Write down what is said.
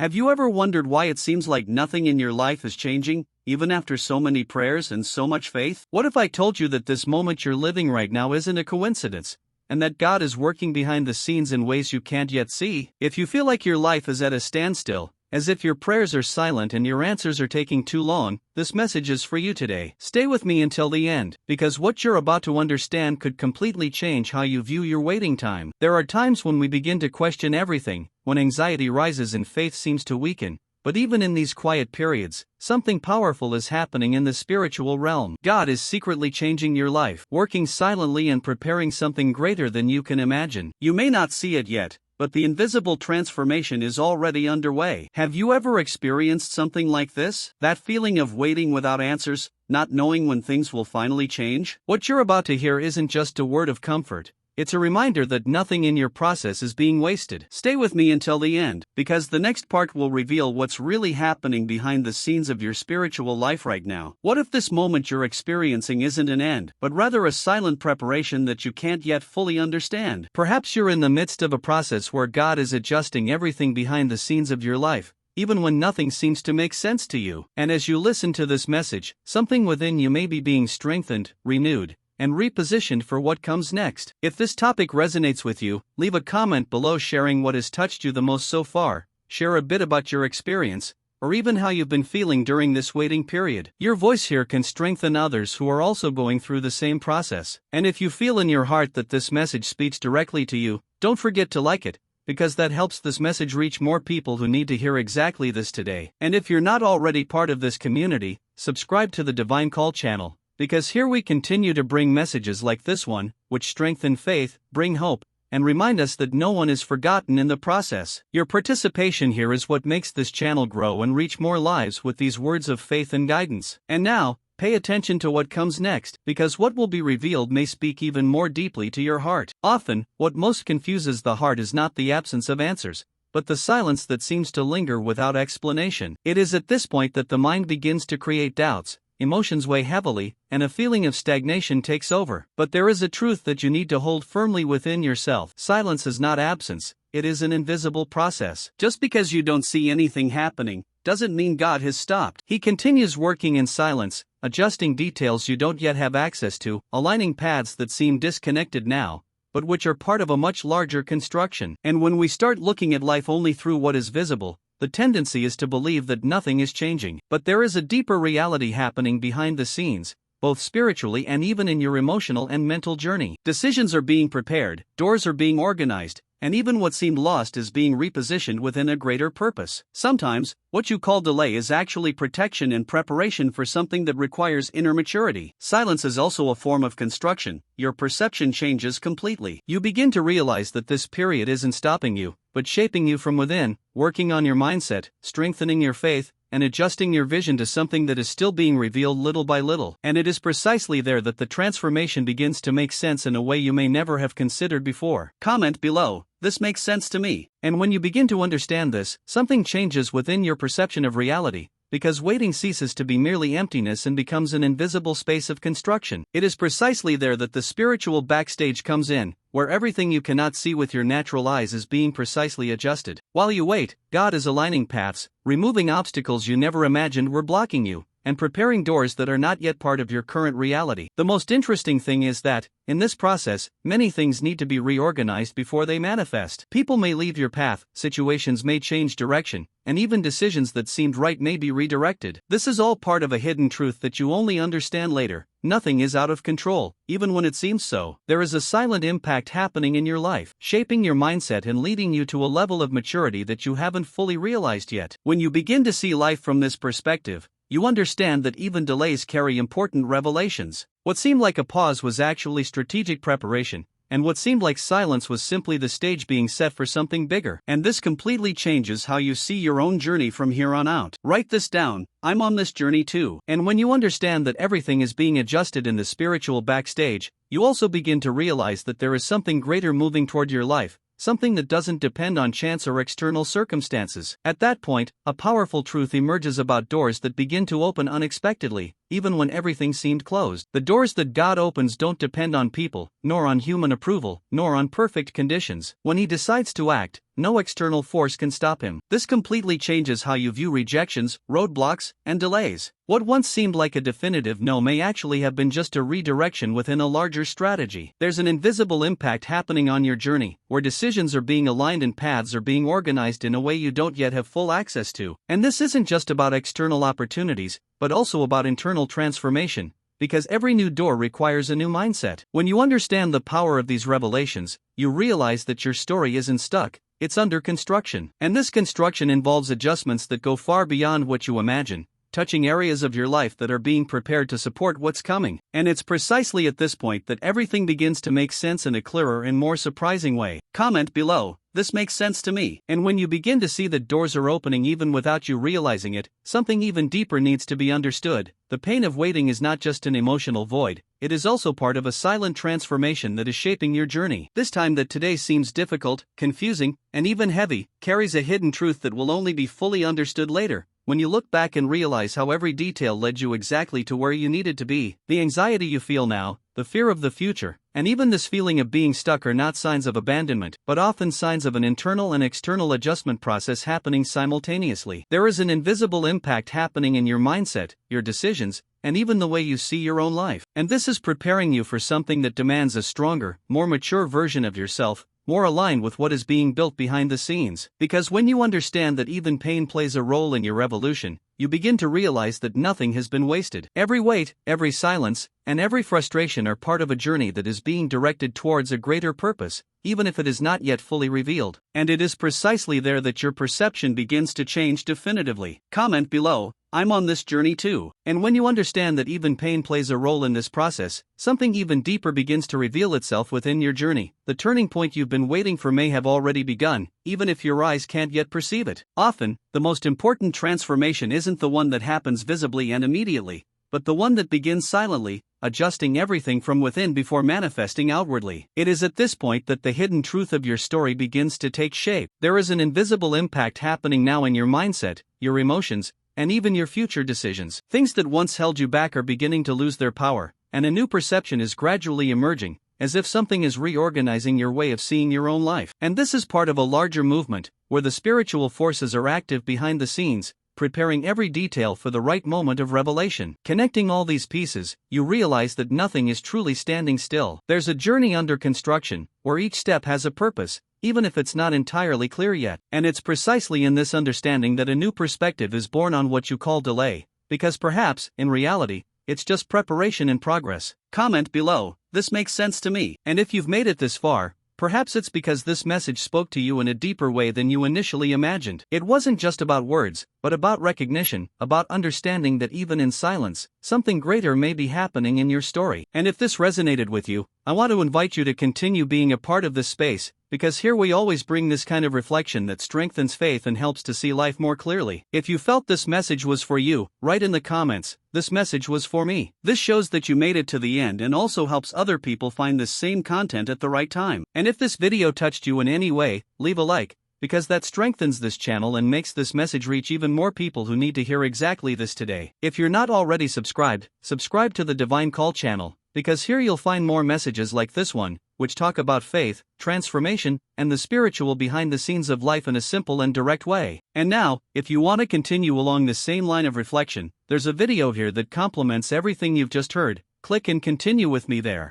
Have you ever wondered why it seems like nothing in your life is changing, even after so many prayers and so much faith? What if I told you that this moment you're living right now isn't a coincidence, and that God is working behind the scenes in ways you can't yet see? If you feel like your life is at a standstill, as if your prayers are silent and your answers are taking too long, this message is for you today. Stay with me until the end, because what you're about to understand could completely change how you view your waiting time. There are times when we begin to question everything, when anxiety rises and faith seems to weaken. But even in these quiet periods, something powerful is happening in the spiritual realm. God is secretly changing your life, working silently and preparing something greater than you can imagine. You may not see it yet, but the invisible transformation is already underway. Have you ever experienced something like this? That feeling of waiting without answers, not knowing when things will finally change? What you're about to hear isn't just a word of comfort. It's a reminder that nothing in your process is being wasted. Stay with me until the end, because the next part will reveal what's really happening behind the scenes of your spiritual life right now. What if this moment you're experiencing isn't an end, but rather a silent preparation that you can't yet fully understand? Perhaps you're in the midst of a process where God is adjusting everything behind the scenes of your life, even when nothing seems to make sense to you. And as you listen to this message, something within you may be being strengthened, renewed, and repositioned for what comes next. If this topic resonates with you, leave a comment below sharing what has touched you the most so far, share a bit about your experience, or even how you've been feeling during this waiting period. Your voice here can strengthen others who are also going through the same process. And if you feel in your heart that this message speaks directly to you, don't forget to like it, because that helps this message reach more people who need to hear exactly this today. And if you're not already part of this community, subscribe to the Divine Call channel, because here we continue to bring messages like this one, which strengthen faith, bring hope, and remind us that no one is forgotten in the process. Your participation here is what makes this channel grow and reach more lives with these words of faith and guidance. And now, pay attention to what comes next, because what will be revealed may speak even more deeply to your heart. Often, what most confuses the heart is not the absence of answers, but the silence that seems to linger without explanation. It is at this point that the mind begins to create doubts, emotions weigh heavily, and a feeling of stagnation takes over. But there is a truth that you need to hold firmly within yourself. Silence is not absence, it is an invisible process. Just because you don't see anything happening, doesn't mean God has stopped. He continues working in silence, adjusting details you don't yet have access to, aligning paths that seem disconnected now, but which are part of a much larger construction. And when we start looking at life only through what is visible, the tendency is to believe that nothing is changing. But there is a deeper reality happening behind the scenes, both spiritually and even in your emotional and mental journey. Decisions are being prepared, doors are being organized, and even what seemed lost is being repositioned within a greater purpose. Sometimes, what you call delay is actually protection and preparation for something that requires inner maturity. Silence is also a form of construction. Your perception changes completely. You begin to realize that this period isn't stopping you, but shaping you from within, working on your mindset, strengthening your faith, and adjusting your vision to something that is still being revealed little by little. And it is precisely there that the transformation begins to make sense in a way you may never have considered before. Comment below, "This makes sense to me." And when you begin to understand this, something changes within your perception of reality, because waiting ceases to be merely emptiness and becomes an invisible space of construction. It is precisely there that the spiritual backstage comes in, where everything you cannot see with your natural eyes is being precisely adjusted. While you wait, God is aligning paths, removing obstacles you never imagined were blocking you, and preparing doors that are not yet part of your current reality. The most interesting thing is that, in this process, many things need to be reorganized before they manifest. People may leave your path, situations may change direction, and even decisions that seemed right may be redirected. This is all part of a hidden truth that you only understand later. Nothing is out of control, even when it seems so. There is a silent impact happening in your life, shaping your mindset and leading you to a level of maturity that you haven't fully realized yet. When you begin to see life from this perspective, you understand that even delays carry important revelations. What seemed like a pause was actually strategic preparation, and what seemed like silence was simply the stage being set for something bigger. And this completely changes how you see your own journey from here on out. Write this down: I'm on this journey too. And when you understand that everything is being adjusted in the spiritual backstage, you also begin to realize that there is something greater moving toward your life, something that doesn't depend on chance or external circumstances. At that point, a powerful truth emerges about doors that begin to open unexpectedly, even when everything seemed closed. The doors that God opens don't depend on people, nor on human approval, nor on perfect conditions. When He decides to act, no external force can stop Him. This completely changes how you view rejections, roadblocks, and delays. What once seemed like a definitive no may actually have been just a redirection within a larger strategy. There's an invisible impact happening on your journey, where decisions are being aligned and paths are being organized in a way you don't yet have full access to. And this isn't just about external opportunities, but also about internal transformation, because every new door requires a new mindset. When you understand the power of these revelations, you realize that your story isn't stuck, it's under construction. And this construction involves adjustments that go far beyond what you imagine, touching areas of your life that are being prepared to support what's coming. And it's precisely at this point that everything begins to make sense in a clearer and more surprising way. Comment below, this makes sense to me. And when you begin to see that doors are opening even without you realizing it, something even deeper needs to be understood. The pain of waiting is not just an emotional void, it is also part of a silent transformation that is shaping your journey. This time that today seems difficult, confusing, and even heavy, carries a hidden truth that will only be fully understood later, when you look back and realize how every detail led you exactly to where you needed to be. The anxiety you feel now, the fear of the future, and even this feeling of being stuck are not signs of abandonment, but often signs of an internal and external adjustment process happening simultaneously. There is an invisible impact happening in your mindset, your decisions, and even the way you see your own life. And this is preparing you for something that demands a stronger, more mature version of yourself, more aligned with what is being built behind the scenes. Because when you understand that even pain plays a role in your revolution, you begin to realize that nothing has been wasted. Every wait, every silence, and every frustration are part of a journey that is being directed towards a greater purpose, even if it is not yet fully revealed. And it is precisely there that your perception begins to change definitively. Comment below, I'm on this journey too. And when you understand that even pain plays a role in this process, something even deeper begins to reveal itself within your journey. The turning point you've been waiting for may have already begun, even if your eyes can't yet perceive it. Often, the most important transformation isn't the one that happens visibly and immediately, but the one that begins silently, adjusting everything from within before manifesting outwardly. It is at this point that the hidden truth of your story begins to take shape. There is an invisible impact happening now in your mindset, your emotions, and even your future decisions. Things that once held you back are beginning to lose their power, and a new perception is gradually emerging, as if something is reorganizing your way of seeing your own life. And this is part of a larger movement, where the spiritual forces are active behind the scenes, preparing every detail for the right moment of revelation. Connecting all these pieces, you realize that nothing is truly standing still. There's a journey under construction, where each step has a purpose, even if it's not entirely clear yet. And it's precisely in this understanding that a new perspective is born on what you call delay, because perhaps, in reality, it's just preparation in progress. Comment below, this makes sense to me. And if you've made it this far, perhaps it's because this message spoke to you in a deeper way than you initially imagined. It wasn't just about words, but about recognition, about understanding that even in silence, something greater may be happening in your story. And if this resonated with you, I want to invite you to continue being a part of this space, because here we always bring this kind of reflection that strengthens faith and helps to see life more clearly. If you felt this message was for you, write in the comments, "This message was for me." This shows that you made it to the end and also helps other people find this same content at the right time. And if this video touched you in any way, leave a like, because that strengthens this channel and makes this message reach even more people who need to hear exactly this today. If you're not already subscribed, subscribe to the Divine Call channel, because here you'll find more messages like this one, which talk about faith, transformation, and the spiritual behind the scenes of life in a simple and direct way. And now, if you want to continue along the same line of reflection, there's a video here that complements everything you've just heard. Click and continue with me there.